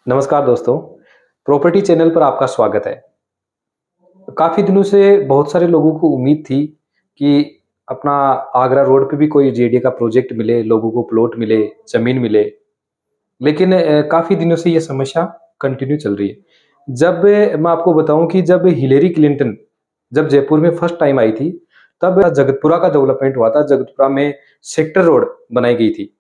नमस्कार दोस्तों, property channel पर आपका स्वागत है। काफ़ी दिनों से बहुत सारे लोगों को उम्मीद थी कि अपना आगरा रोड पे भी कोई जेडीए का प्रोजेक्ट मिले, लोगों को प्लॉट मिले, ज़मीन मिले। लेकिन काफ़ी दिनों से ये समस्या कंटिन्यू चल रही है। जब मैं आपको बताऊँ कि जब हिलेरी क्लिंटन जब जयपुर में फर्स्ट टाइम आई थी, तब जगतपुरा का डेवलपमेंट हुआ था। जगतपुरा में सेक्टर रोड बनाई गई थी।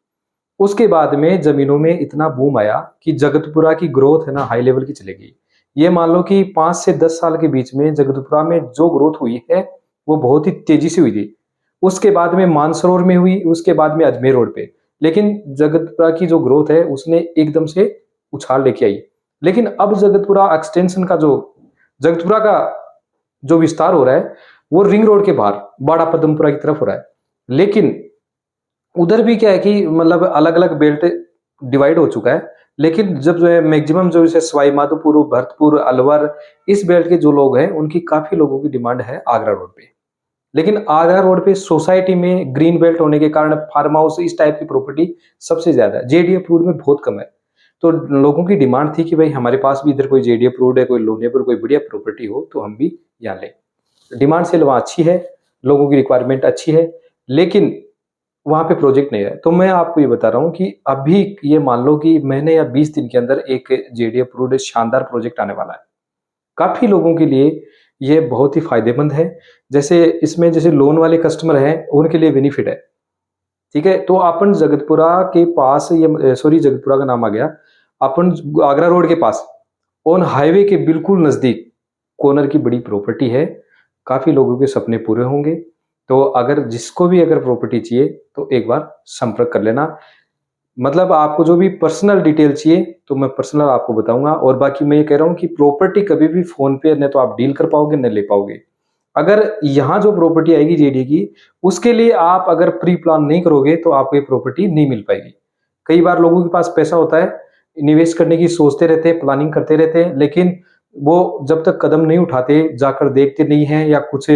उसके बाद में ज़मीनों में इतना बूम आया कि जगतपुरा की ग्रोथ है ना हाई लेवल की चली गई। ये मान लो कि 5 से 10 साल के बीच में जगतपुरा में जो ग्रोथ हुई है, वो बहुत ही तेज़ी से हुई थी। उसके बाद में मानसरोवर में हुई, उसके बाद में अजमेर रोड पे। लेकिन जगतपुरा की जो ग्रोथ है, उसने एकदम से उछाल लेके आई। लेकिन अब जगतपुरा एक्सटेंशन का जो जगतपुरा का जो विस्तार हो रहा है, वो रिंग रोड के बाहर, बाड़ा पदमपुरा की तरफ हो रहा है। लेकिन उधर भी क्या है कि मतलब अलग-अलग बेल्ट डिवाइड हो चुका है। लेकिन जब जो है मैक्सिमम जो जैसे सवाई माधोपुर, भरतपुर, अलवर इस बेल्ट के जो लोग हैं, उनकी काफ़ी लोगों की डिमांड है आगरा रोड पे। लेकिन आगरा रोड पे सोसाइटी में ग्रीन बेल्ट होने के कारण फार्म हाउस इस टाइप की प्रॉपर्टी सबसे ज़्यादा है। जेडीए अप्रूव्ड में बहुत कम है। तो लोगों की डिमांड थी कि भाई हमारे पास भी इधर कोई जेडीए अप्रूव्ड है, कोई लोने पर कोई बढ़िया प्रॉपर्टी हो तो हम भी यहाँ लें। डिमांड सेल वहाँ अच्छी है, लोगों की रिक्वायरमेंट अच्छी है, लेकिन वहाँ पे प्रोजेक्ट नहीं है। तो मैं आपको ये बता रहा हूँ कि अभी ये मान लो कि महीने या 20 दिन के अंदर एक जेडीए अप्रूव्ड शानदार प्रोजेक्ट आने वाला है। काफ़ी लोगों के लिए ये बहुत ही फ़ायदेमंद है। जैसे इसमें जैसे लोन वाले कस्टमर हैं, उनके लिए बेनिफिट है। ठीक है? तो अपन जगतपुरा के पास ये सॉरी जगतपुरा का नाम आ गया। अपन आगरा रोड के पास ऑन हाईवे के बिल्कुल नज़दीक कॉर्नर की बड़ी प्रॉपर्टी है। काफ़ी लोगों के सपने पूरे होंगे। तो अगर जिसको भी अगर प्रॉपर्टी चाहिए तो एक बार संपर्क कर लेना। मतलब आपको जो भी पर्सनल डिटेल चाहिए तो मैं पर्सनल आपको बताऊँगा और बाकी मैं ये कह रहा हूँ कि प्रॉपर्टी कभी भी फ़ोन पे न तो आप डील कर पाओगे, न ले पाओगे। अगर यहाँ जो प्रॉपर्टी आएगी जेडीए की, उसके लिए आप अगर प्री प्लान नहीं करोगे तो आपको ये प्रॉपर्टी नहीं मिल पाएगी। कई बार लोगों के पास पैसा होता है, निवेश करने की सोचते रहते हैं, प्लानिंग करते रहते हैं, लेकिन वो जब तक कदम नहीं उठाते, जाकर देखते नहीं हैं या कुछ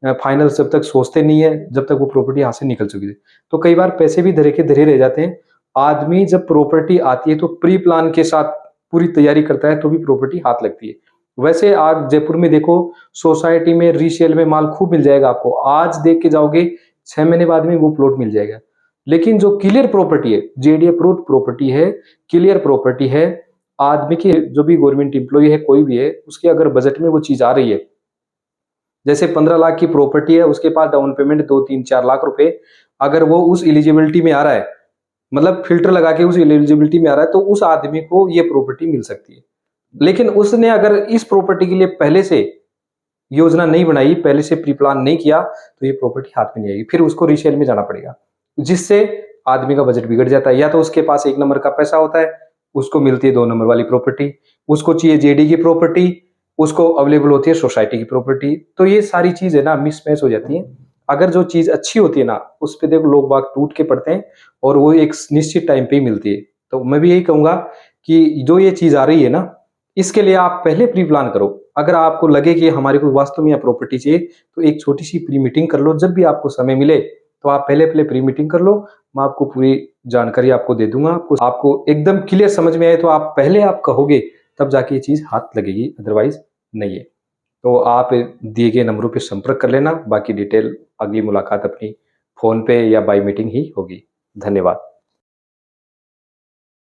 फाइनल जब तक सोचते नहीं है, जब तक वो प्रॉपर्टी हाथ से निकल चुकी है। तो कई बार पैसे भी धरे के धरे रह जाते हैं। आदमी जब प्रॉपर्टी आती है तो प्री प्लान के साथ पूरी तैयारी करता है तो भी प्रॉपर्टी हाथ लगती है। वैसे आप जयपुर में देखो, सोसाइटी में रीसेल में माल खूब मिल जाएगा आपको। आज देख के जाओगे, 6 महीने बाद में वो प्लॉट मिल जाएगा। लेकिन जो क्लियर प्रॉपर्टी है, जेडीए अप्रूव्ड प्रॉपर्टी है, क्लियर प्रॉपर्टी है, आदमी की जो भी गवर्नमेंट एम्प्लॉयी है, कोई भी है, उसके अगर बजट में वो चीज़ आ रही है, जैसे 15 लाख की प्रॉपर्टी है, उसके पास डाउन पेमेंट 2, 3, 4 लाख रुपए, अगर वो उस एलिजिबिलिटी में आ रहा है, मतलब फ़िल्टर लगा के उस एलिजिबिलिटी में आ रहा है, तो उस आदमी को ये प्रॉपर्टी मिल सकती है। लेकिन उसने अगर इस प्रॉपर्टी के लिए पहले से योजना नहीं बनाई, पहले से प्री प्लान नहीं किया, तो ये प्रॉपर्टी हाथ में नहीं आएगी। फिर उसको रीसेल में जाना पड़ेगा, जिससे आदमी का बजट बिगड़ जाता है। या तो उसके पास 1 नंबर का पैसा होता है, उसको मिलती है 2 नंबर वाली प्रॉपर्टी, उसको चाहिए जेडी की प्रॉपर्टी, उसको अवेलेबल होती है सोसाइटी की प्रॉपर्टी। तो ये सारी चीज़ है ना मिसमैच हो जाती है। अगर जो चीज़ अच्छी होती है ना, उस पे देखो लोग बाग टूट के पड़ते हैं और वो एक निश्चित टाइम पे ही मिलती है। तो मैं भी यही कहूँगा कि जो ये चीज़ आ रही है ना, इसके लिए आप पहले प्री प्लान करो। अगर आपको लगे कि हमारे को वास्तव में यहाँ प्रॉपर्टी चाहिए, तो एक छोटी-सी प्री मीटिंग कर लो। जब भी आपको समय मिले, तो आप पहले-पहले प्री मीटिंग कर लो। मैं आपको पूरी जानकारी आपको दे दूँगा। आपको आपको एकदम क्लियर समझ में आए, तो आप पहले आप कहोगे, तब जाके ये चीज़ हाथ लगेगी, अदरवाइज़ नहीं है। तो आप दिए गए नंबरों पे संपर्क कर लेना। बाकी डिटेल अगली मुलाकात अपनी फ़ोन पे या बाय मीटिंग ही होगी। धन्यवाद।